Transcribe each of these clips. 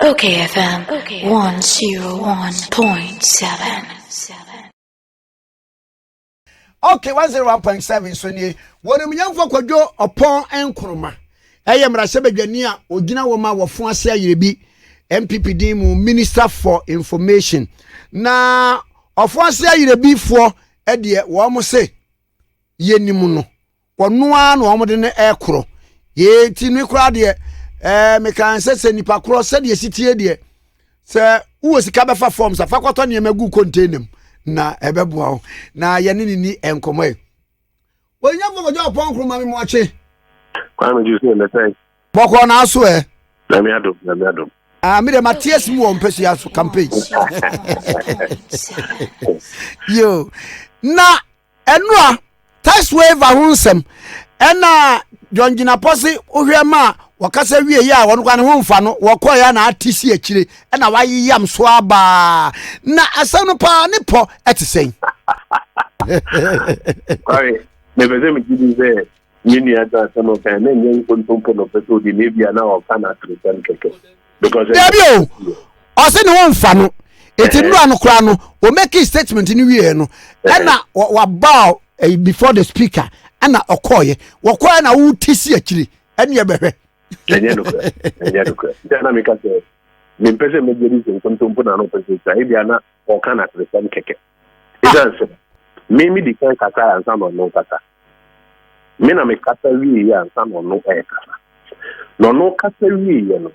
Okay, FM 101.7. Okay, 101.7 so ni wonu mnyamfo kwadwo opon enkroma eye mrahye badwani a ogina wo ma wofo ase ayerebi MPPD mu Minister for Information na ofo ase ayerebi fo de wo mo se yenimu no wono a no wo de ne ekro ye tinu kra de me kan se nipa kro se de sitie de se wo sika befa forms afa kwato ne magu container na ebeboa ho na ye ni enkomo e wonya fokojo opon kroma me mo ache kwa me juice na say boko na aso e na me adom me de Matias mu on pesi aso campaign yo na enua tax waiver hunsem ena jonjina posi ohwema wakasa wie ya wonu kwa ne ho mfa no wokoya na atisi akire ena wayiyam so aba na asanu pa ne po etisen kwai me beze me gidi ze nyini ata samo kan na nyen kontompo no peso di nebia na o kana kristian keke because debio o se ne ho mfa no etinu anu kra no o make a statement ni wie no ena wa bow before the speaker ena okoye wokoya na utisi akire ene ye behwe enye no na me ka se me pese me gidi ze kontompo na no peso sa ebia na o kana kristian keke idanse me di kan kata ansa no kata me na me kata wi ya ansa no kata no kata wi ye no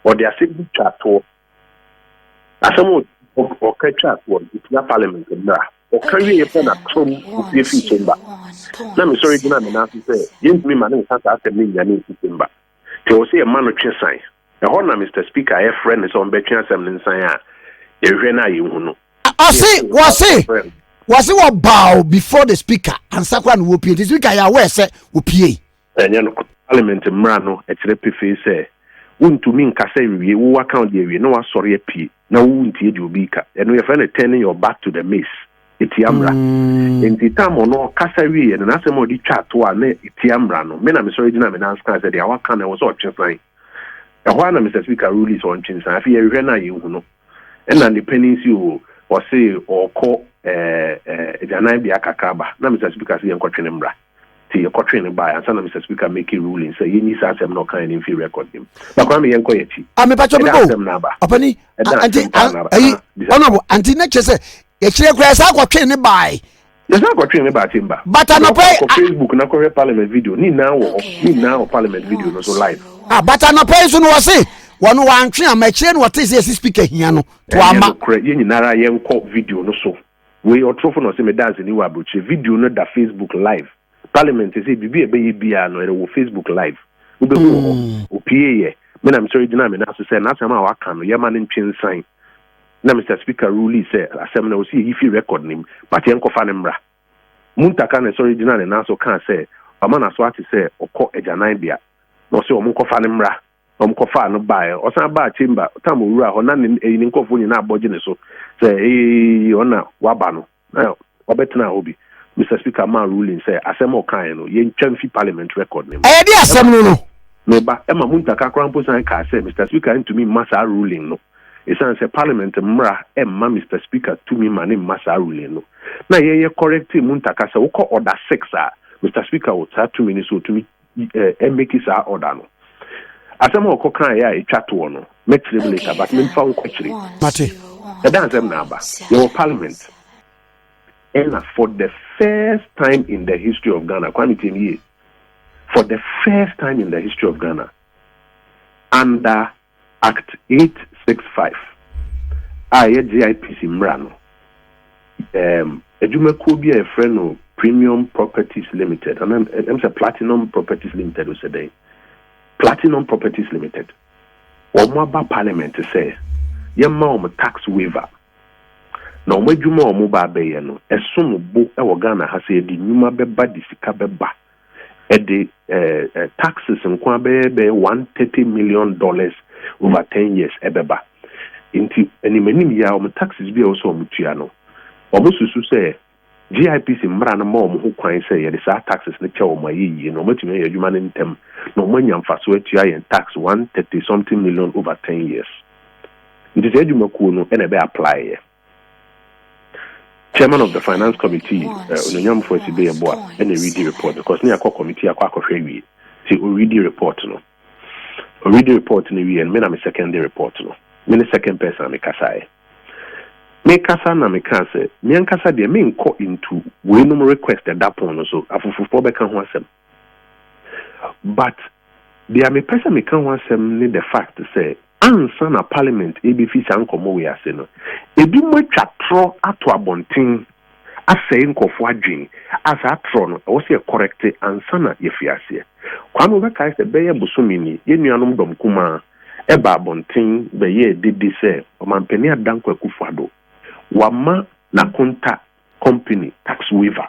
o de ase bi chato asamo o ka chato na parliament na o ka wi ye pe na trom o fi chamber na me sorry gina me na say yin me man kata ase me nya ni chamber te o say e man no twesan e ho na Mr. Speaker e friend is on between asem ni nsan a e hwe na ye hu no was it what bow before the speaker and sakwan wo pie the speaker ya we say wo pie enye no parliament mra no e kire pefe say untumi nkasa wie wo account de wie no wa sori apie na wo untie de obi ka eno ye friend turning your back to the mace etiamra enti tamo no kasa wie na asem odi twa to a na etiamra no me na me sori dina me na aska say de awa kan na wo so twensan e ho na Mr. Speaker rule is on twensan afi ye hwe na ye hu no na dependency o say oko janai bia kakaba na Mr. Speaker say enkwatwe ne mra ti enkwatwe ne ba ansa na Mr. Speaker make a ruling say yeni sa asem no kan in fi record him ba kwa me yenko yachi me pacho me go opani anti honorable anti na chese ye kire kura sa akwatwe ne bai yes akwatwe ne ba timba but anopai Facebook na ko parliament video ni na wo parliament video no so live but anopai so no wose wono wantwe amachire no wote say speaker hia no to ama ye nyinara yenko video no so we otrofo no say me dance ni wa broche video no da Facebook live parliament say bibi ebe bia no e wo Facebook live ube ko opie ye me na me sorry dina me na so say na asema wa kan no ye ma ne ntwensan na Mr. Speaker rule say asema na o see if you record nim but yen ko fa ne mra muntaka na sorry dina na so kan say ama na so ati say okọ ejanan bia no say o mun ko fa ne mra omkofa no bae osan ba chamber tam owura ho na ni nkofo ni na aboje ne so say ona waba no na obetena obi Mr. Speaker man ruling say asem okan no ye ntwamfi parliament record ne e di asem no me ba e ma muntaka krampo san ka say Mr. Speaker into me massa ruling no e san say parliament mra e ma Mr. Speaker to me man massa ruling no na ye correct muntaka say wo order 6 Mr. Speaker wo ta 2 minutes so to me make is order no asem okokan ya etwato no metre later but me fa nkwachiri mate e dance em na aba your parliament and for the first time in the history of Ghana for the first time in the history of Ghana under Act 865 GIPC mrano ejuma ko bi e friend no Premium Properties Limited and I'm say Platinum Properties Limited o say Platinum Properties Limited. Omaba Parliament say, yemma tax waiver. Na omedwuma omo ba beye no, esom bo e wo Ghana ha say di nyuma beba di sika beba. E de taxes nkwa be $130 million over 10 years ebeba. Inti enimenim ya omo taxes bi also omo tua no. Omo susu say GIPC mra na mo ho kwan say ye sa taxes ne che o mayi no matumi ye adwuma ne ntem no manya mfaso atua ye tax 130 something million over 10 years nti sɛ adwumakuo no ɛna ɛbɛ apply chairman of the finance committee ononyam for sibe yeboa and read the report because near committee akɔhwɛ wie see o read the report no o read the report no wie and me na me second report no me ne second person me kasa na me ka say me ankasa de me nkɔ into we no request at that point no so afufufo be kan ho asɛm but the me person me kan ho asɛm ne the fact say ansa na parliament ebifi san komo we ase no ebi mo twatro ato abonten asɛe nkɔfo adwen asa atro no wo se correct ansa na yefi ase kwano be kai se beye bosomi ni yenuanom dom kuma eba abonten beye didi se omampani adanko akufado wama na konta company tax waiver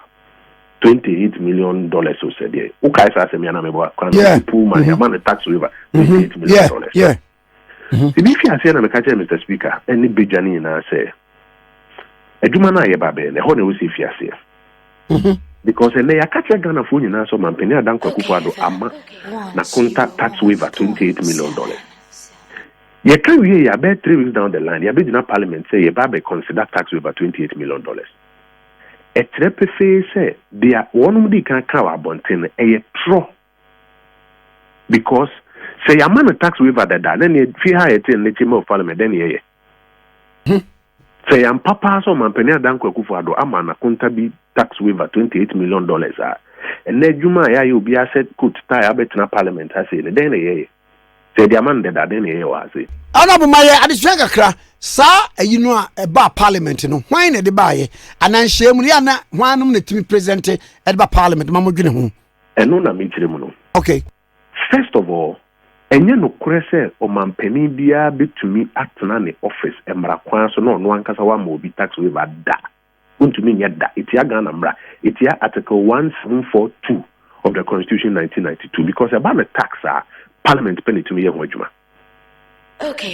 $28 million so said there who kai sa se me na me bo kwano people man man tax waiver $28 million yeah. If you are saying, Mr. Speaker, any big journey in our say, a Jumana Yababe, the honor will see if you are saying. Because a layer catch a gun of food in our man, Pena Danko Kufado, Ama, na contact tax waiver $28 million. You can't hear your bed 3 weeks down the line, your bid in a parliament say, Yababe consider tax waiver $28 million. A trepe say, they are one who can cover Bontin, a tro. Because say a man a tax waiver that then you fee high in the chamber of parliament then ye. Say am papa so man penia danko akufado ama na konta bi tax waiver $28 million and then juma ya you be asset could tie abetna parliament I say then ye. Say the man that then ye was say. Honorable Maye adisua kakra sa you know a ba parliament no hwan na de ba ye anan hyemu ya na hwanum na timi present e ba parliament mamodwene ho. Eno na me kire mu no. Okay. First of all, enye no korese o mampani bia betumi atena ne office emra kwan so no ankasa wa ma obi tax waiver da untumi nya da itia Ghana mra itia article 1742 of the constitution 1992 because about the tax parliament penitumi ye ho adwuma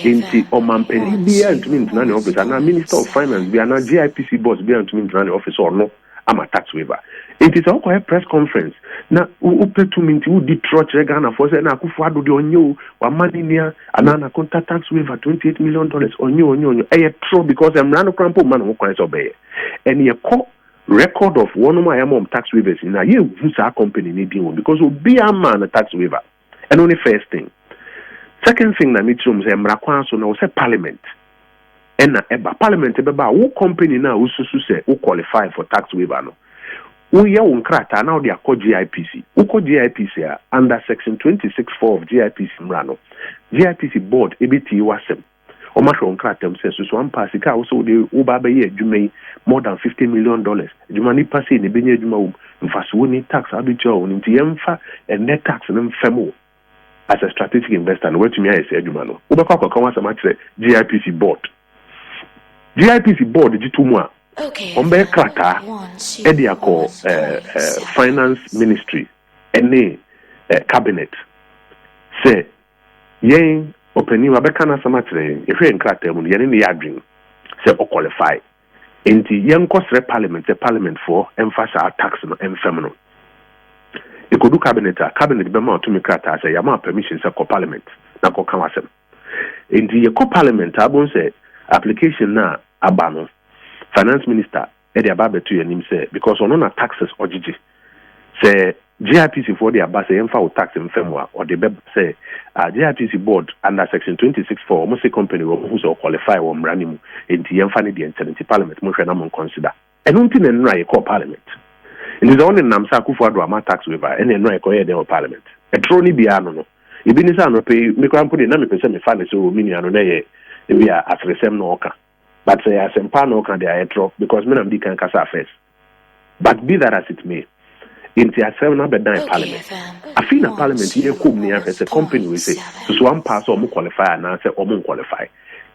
inti o mampani bia ntumi ntena ne office na minister of finance bia na GIPC boss bia ntumi ntena ne office or no ama tax waiver. It is also a press conference. Na upetu minti u Detroit Ghana for say na Akufo-Addo de onyo wa money near anana contact tax waiver $28 million onyo e true because I'm run crampo man who can obey. And ye call record of one of my tax waivers in a year who's our company needing because will be a man a tax waiver. And only first thing. Second thing that meets room say mrakwan so now say parliament. And na eba parliament eba who company now who say who qualify for tax waiver no. We are on krata now they are called GIPC. Who called GIPC under section 26(4) of GIPC Mrano. GIPC board EBT wasem. Omasho on krata says so one passika also the ubabe ye jume more than $50 million. Jumani passe ni benye juma mfasuoni tax abicho nti yemfa net tax nemfemo as a strategic investor no wetumi aye say juma no. Ubekwa kwa kanwa matre GIPC board. GIPC board jitumu a Ombe krata ediako finance ministry ene cabinet say yen openi wabeka na samatre ehwe nkrata mu yen ne yadwin say o qualify enti yen kosre parliament for emphasize tax no emfem no ikodu cabinet be ma to me krata say yama permission say ko parliament na ko kan wasem enti ye ko parliament abon say application na abano finance minister Eddie Ababe to your say because on na taxes or GG say GIPC for the abase emfa tax in femwa or the say GIPC board under section 26(4) almost a company who so qualify or mranimu into emfa ni the 70 parliament mo hwe na mo consider enunti na nra ye call parliament it is only namsa Akufo-Addo ama tax waiver and nra ye call ye the parliament e tro ni bia no ebi ni sa no pay me kwan put na me pese me fa ne so mini ano na ye bia afresem no oka. But say as empano can they drop because men am di can kasa first. But be that as it may, in the assembly be done in parliament. I feel in parliament here come near as a company we say so one pass or more qualify and answer or more qualify.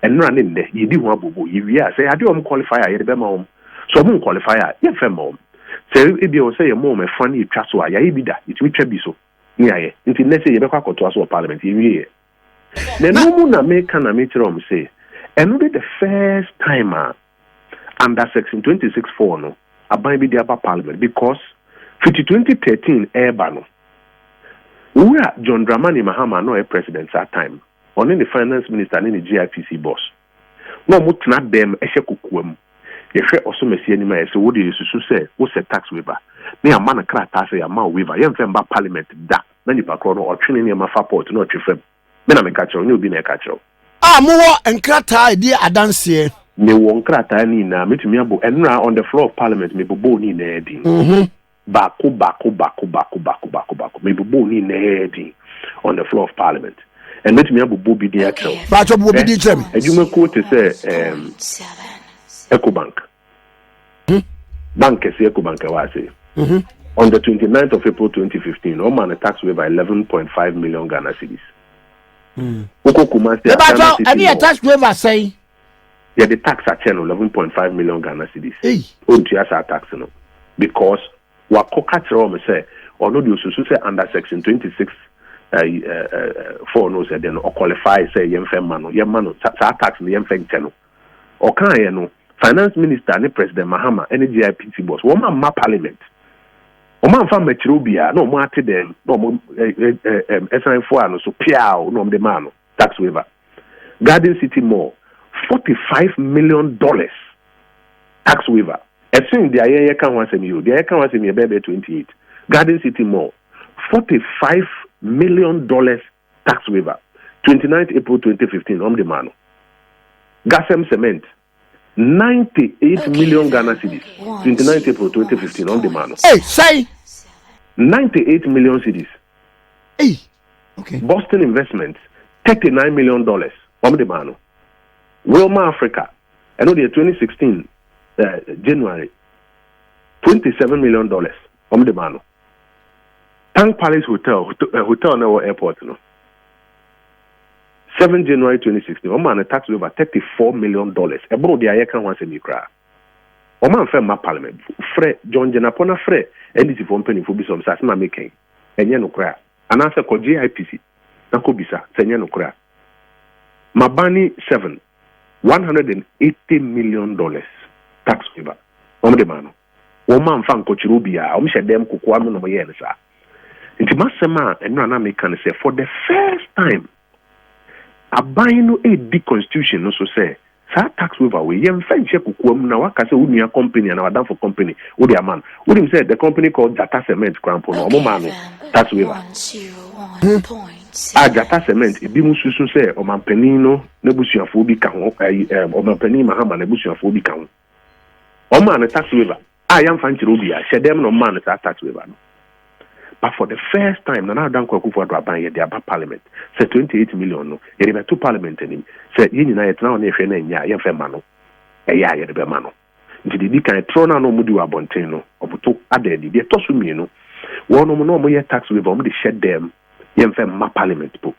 And run in there, you do one boo you say I do qualify you be mom. So more qualifier, you fem mom. Say if you say your mom a funny traswa, ya be that it will be so. Yeah, until next year you be quite to us parliament here. Then no more make can a meter say. And the first time under section 26(4) no aban bi the upper parliament because 2013 no we John Dramani Mahama no a president at time on the finance minister and the GIPC boss no mo tena dem ehye kokoam yehwe osomesi anima ye so wo de susu se wo se tax waiver me ama na krata se ya ma waiver ye mfe mba parliament da na nipa kro no otwene ne ma support no twefam me na me ka kiro ne obi na e ka kiro mo wo nkrata di adanse me wo nkrata ni na metumi abo enra on the floor of parliament me bobo ni na edi bako me bobo ni na edi on the floor of parliament and metumi abo bobi di akiro ba cho bobi di chem adwuma ko te se Ecobank bank is Ecobank on the 29th of April 2015 Oman a tax waiver 11.5 million Ghana cedis Oko Kumasi any tax waiver say yeah the tax at 11.5 million Ghana cedis on to tax no because wa kokachiro me say or no the so say under section 26 for no say then or qualify say yemfemano tax no yemfenteno or kan ye no finance minister and president Mahama and GIPT boss woman ma parliament woman fa metro bia no mo ate dem no mo SN4 no so piao no de man tax waiver Garden City Mall $45 million tax waiver esin dia ye kan wasem you dia kan wasem ye be 28 Garden City Mall $45 million tax waiver 29th April 2015 de man Gasem Cement 98 million Ghana cedis 29th April 2015 on the man. Hey, say 98 million cedis. Hey, okay. Boston Investments $39 million on the man. Wilma Africa, I know the 2016 January $27 million on the man. Tank Palace Hotel now airport no. 7 January 2016, Oman a tax over $34 million. About the Ayakan once a micra. Oman firm my parliament. Fre John Janapona Fre, NDC for penny for some Sasma making. And Yanokra. An answer called JIPC. Nakobisa, Senyanokra. Mabani 7, $180 million tax waiver. The man. Oman fan Cochirubia, Omshadem Kukwam no Yensa. Into Massama and Nana Mekan say for the first time. Abayino a constitution no so say sa tax waiver we yem fan check kukum na waka say unia company and our for company wo dia man wo him say the company called Jata Cement Crampo no man tax waiver Jata Cement e bi mu susu say o man panino na busuafo bi ka ho o man panino Mahama na busuafo bi ka ho o man tax waiver yam fan chiro bi a shedem no man tax waiver no. But for the first time, Nana Danko Kufuor Aban the Aba Parliament, say 28 million no, you have two parliament in him. Say you now on if you mano, a ya the mano. Did the can throw no mudu abonteno, or to add the tosumino, one no more tax with them, they shed them, ma parliament book.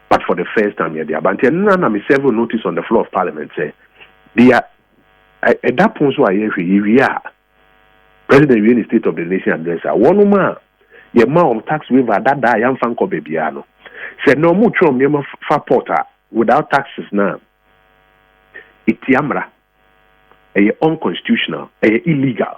But for the first time, the Abante, none of several notice on the floor of parliament say, they are at that point, so we are President of the State of the Nation address, one man. Ye ma tax waiver that yam fan ko bebiano said no mu trom ye ma fa porter without taxes now itiamra unconstitutional illegal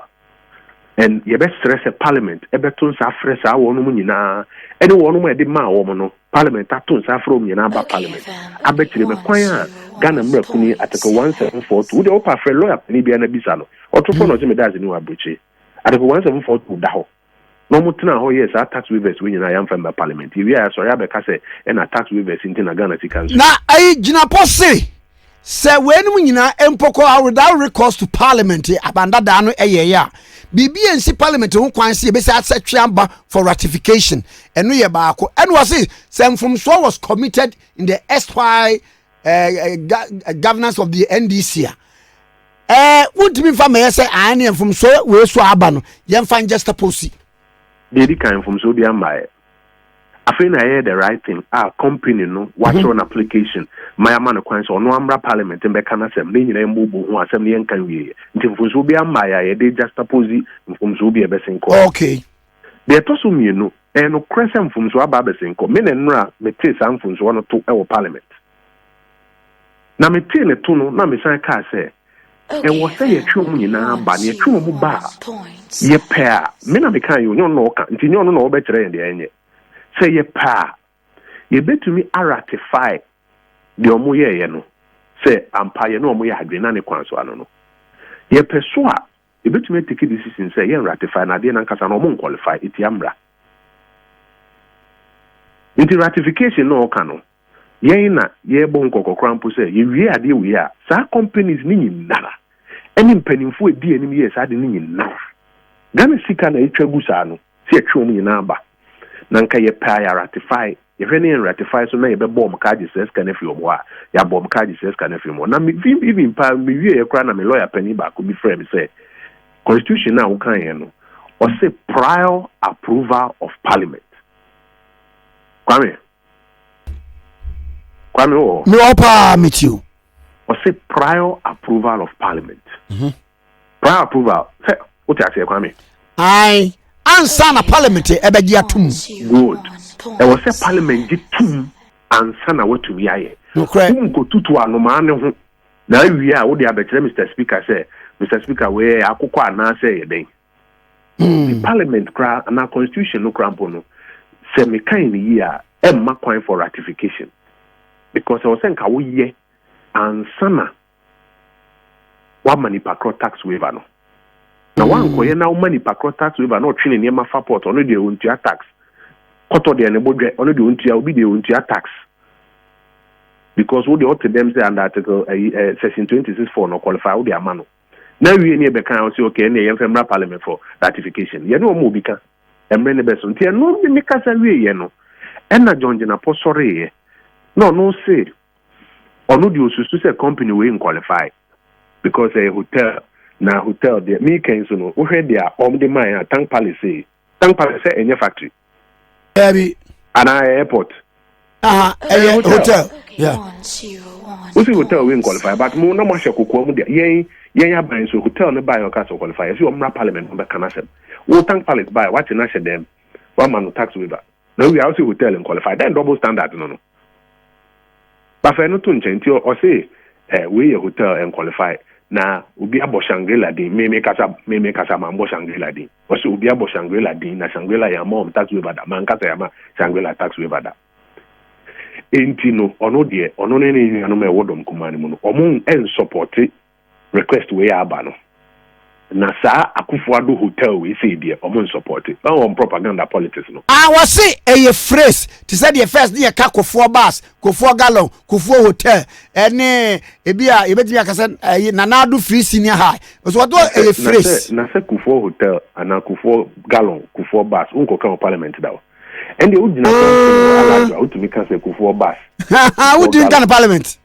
and ye be stress a parliament e be tun sa fresa wonu mu nyina e de wonu mu e de ma wo no parliament atun sa fro mu nyina ba parliament abetire me kwan a Ghana mrakuni article 1742 de opa frɛ lawyer ni bia na bisa no otofo no je me daze ni wa breche article 1742 da ho no mutina ho yes tax waivers we nyina yam from parliament we are sorry abeka say na tax waivers in Ghana Council na ai gina posse se we no nyina empoko without recourse to parliament abanda da no ya BBNC parliament ho kwan se be say atwamba for ratification eno ye baako eno was say from so was committed in the SY governance of the NDC would me fa me say ani from so we so aba no yem fan just a posse they kind from so dia my I think I heard the right thing. Our company no watch on application. My man kwan so no amra parliament and be kana sem ni nyina mbubu ho asem ne nkan wie. Nti from so bia my they just suppose from so bia be senko. Okay. They to so mienu e no cresem from so aba be senko. Me na nra me te sam from so no to e wo parliament. Na me te ne to no na me san ka say and was say a true nyina ba ne true mu ba. Ye pair. Me na me kan you no ka. Nti no no obekere de enye. Say ye pa. Ye bet to me ratify the omoye no. say ampaye no mo ya adwena ne kwan so ano no ye peso a e betumi take decision say ye ratify na de na nkasa no mo qualify iti amra inti ratification no ka no ye na ye bo nkokokran po say ye wie ade wie a sa companies ni nyinara eni mpanimfo edi enim ye sa de ni nyinara Ghana sika na etwa gu sa no se etwa mu nyina ba na nka ye pa ya ratify ye hwe ne ratify so na ye be bom kaji ses ka na fi omo a ya bom kaji ses ka na fi omo na me even pa me wie ye kra na me lawyer pani ba ko bi frame say constitution na wo kan ye no or say prior approval of parliament Kwame oh me opa meet you or say prior approval of parliament prior approval say what you say Kwame I answer na parliament ebeji atum good there was a parliament ji tum answer na what we aye no correct ko tutu anoma ne ho na wi a wo de abekere Mr Speaker say Mr Speaker we akoko ana say ye den the parliament kra na constitution no krampo no say me kan ni ya emma kwan for ratification because I was saying ka wo ye answer na wa manipa tax waiver no na wan koye na umani pakro tax waiver na otwene ne ma faport ono de ontua tax koto de ne bodwe ono de ontua obi de ontua tax because what they ought to them say under article section 26(4) no qualify wo de amano na wie ne be kan say okay na ye femra parliament for ratification ye no mo bi kan emre ne be so ntia no me kasa wie ye no na John Jina po sore ye no say ono de osusu say company we qualify because a hotel na hotel there me can so no we heard there the mine tank palace any factory Baby and airport hotel yeah we see hotel we qualify but mo na mo hye kokko mu there yen aban so hotel no buy your case qualify so omra parliament no be kana sem we tank palace buy what na hye dem one man tax waiver now we also hotel and qualify then double standard no but for no to nchenti o say we hotel and qualify na ubi abo Shangri-La din me kasa ma mbo Shangri-La din wasu ubi abo Shangri-La din na Shangri-La ya mom tax waiver da man kasa ya ma Shangri-La tax waiver da enti no ono ne no me wodom kumani mu no omo en support request we aba no na sa Akufo-Addo hotel we say there omo support on propaganda politics no was say a phrase to say the first near Kufuor bus Kufuor gallon Kufuor hotel ene ebia ebetimi akasa na do free senior high so what a phrase na say Kufuor hotel and Kufuor gallon Kufuor bus unko kan parliament dawo and the udina ala to me can say Kufuor bus who do in parliament.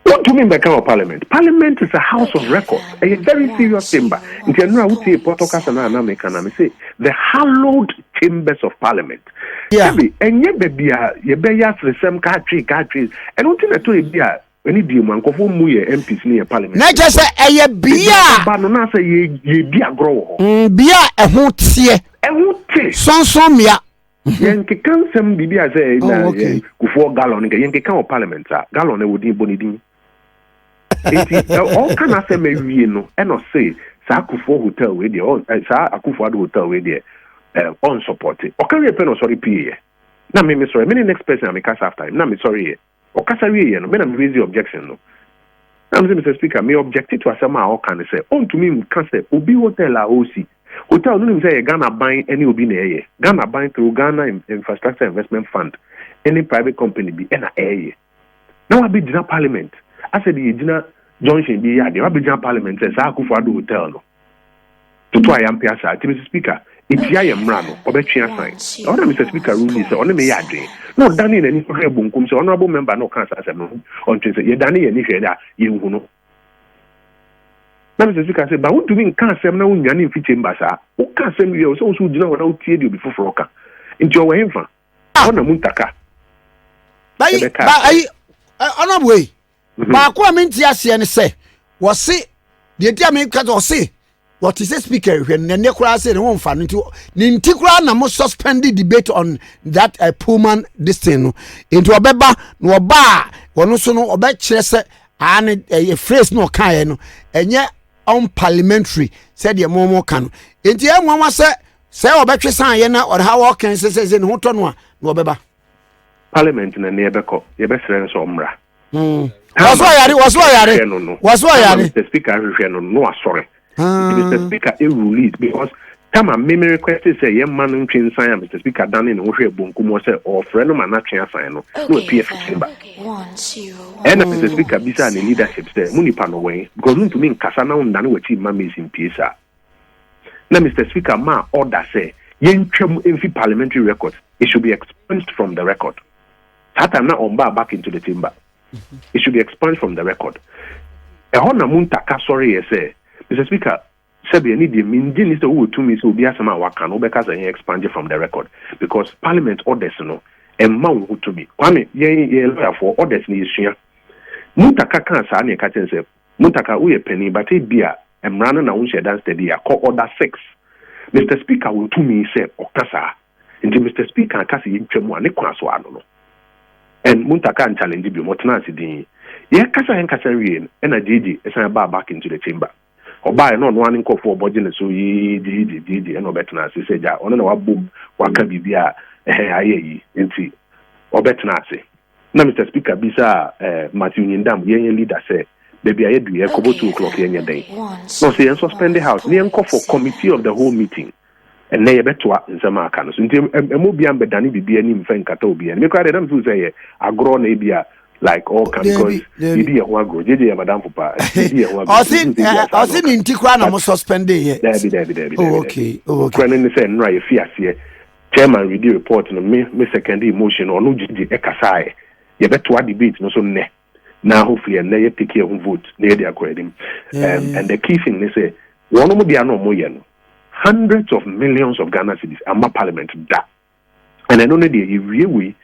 What do you mean by kind of parliament? Parliament is a house of records, a very serious chamber. In general, I would say, the hallowed chambers of parliament. Yeah. And yet, baby, you bear the same countries, and what did I tell you? When you do, man, go for muye MPs near parliament. Not just a beer, but no, say ye be a grow. Beer a hoot, Sonson, Yankee can some be as a Kufuor gallon, Yankee can parliament, gallon, would be bonidin. All can I say maybe no and not say Kufuor hotel with you Akufo-Addo hotel with you unsupported or can you pen or sorry PA now me sorry many next person I make cast after him now me sorry or casari no men raise the objection no I'm saying Mr. Speaker me objected to some how can say on to me can say Obi hotel OC hotel no say Ghana buying any Obi na Ghana buying through Ghana Infrastructure Investment Fund any private company be na now I be in parliament I said the Johnson be ya the Abidjan Parliament says Akufo-Addo hotel no. To try am piasa, Mr. Speaker, it's ya yamra no, obetwea sign. Order Mr. Speaker rule is on me yadwe. No dani na ni hwe bunkum so honorable member no can say no. On to say ye dani ye ni hwe da ye hu no. Na Mr. Speaker say ba won to me kan asem na won nyane mfi chamber sa. O kan asem wi o so gina wona o tie di obi foforo ka. Nti o we hemfa. Ona muntaka. Ba honorable ba ko amenti ase ne se wo se de dia me ka to se what is a speaker when ne kura say ne won fa no nti kura na mo suspend the debate on that Pullman this thing no into obeba no oba wono so no oba kire se an a phrase no kan no enye unparliamentary said the momo kan nti e nwa se obetwe san ye na or how can say ne ho to no a no obeba parliament na ne ebeko ye be sere so mra Was Mr. Speaker no sorry. Mr. Speaker release because time a memory request say ye man twin sign Mr. Speaker done in ohwe bonkum say or friend no man twin sign no PF chamber. And Mr. Speaker bisa and leadership say munipa no way because to me nkasa na undane wachi mamis in PSA. Now Mr. Speaker ma order say yen twam enfi parliamentary record it should be expunged from the record. That time na on back into the chamber. It should be expunged from the record. Ehona muntaka sorry say Mr. Speaker, Sebi need the meaning is the who to me so be as ma waka no because I expand from the record because Parliament orders no and man who to me. Kwame ye lawyer for orders ni issue. Muntaka kan sa na ka say muntaka we penny but e bia emrana na unche dan steady a call order 6. Mr. Speaker will to me say okasa. Nti Mr. Speaker ka say ntwemu ane kwa so ano no. And muntaka and challenge bi motena sidin. Ye kasa wie na JJ esan back into the chamber. Oba no one in for budget so yi di and obetna say ja ono na wabom waka bibia ayeyi enti obetna say na Mr. Speaker bisa Matthew Nyindam yen leader say baby aye du e ko 2 o'clock yen day no say yen suspend the house yen call for committee of the whole meeting and na ye betwa nsema aka no so enti emobia mbedane bibia ni mfa nkata obia me kwa dem so say agro na ebia like all can because maybe a one go JJ madam papa maybe a one I see in tikwa na mo suspend here okay when say no you fear here chairman read the report no me second emotion or no JJ ekasa ye beto debate no so ne now hopefully and they take your vote near the according and the key thing they say one mo bia no mo ye no hundreds of millions of Ghana cedis ama parliament da and I don't know the we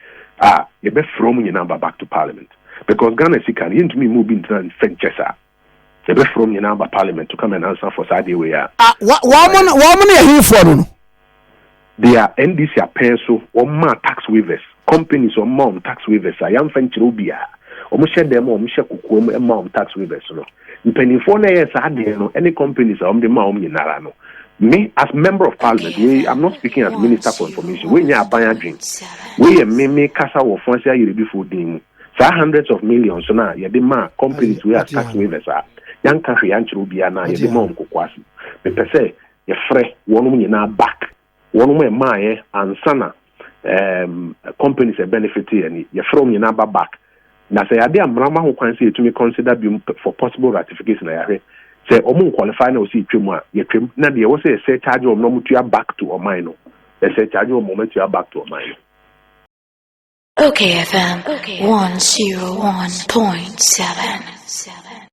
you be from your number back to Parliament because Ghana can into me moving to Fenchesa. You be from your number Parliament to come and answer for Saturday we are. What money are here for? They are NDC pencil or more tax waivers, companies or more tax waivers. I am Fenchobia. Almost share them or Michelle Kukum and more tax waivers. No, penny 4 years I no any companies are on the mom in Narano. Me as member of Parliament, I'm not speaking as Minister for Information. We are buying drinks. We me casa or Francia you before them. So hundreds of millions now. You demand companies we are tax waivers are. Young country Anchubiana, you demand Kukwasi. But per se, you free one woman now back. One woman my and sana companies are benefiting and you from your number back. Now say I am Rama who can say to me consider for possible ratification. Say omo qualify na o si twemu a ye twem na de wo say charge o no mutua back to o mine no say charge o mutua back to o mine. Okay FM 101.7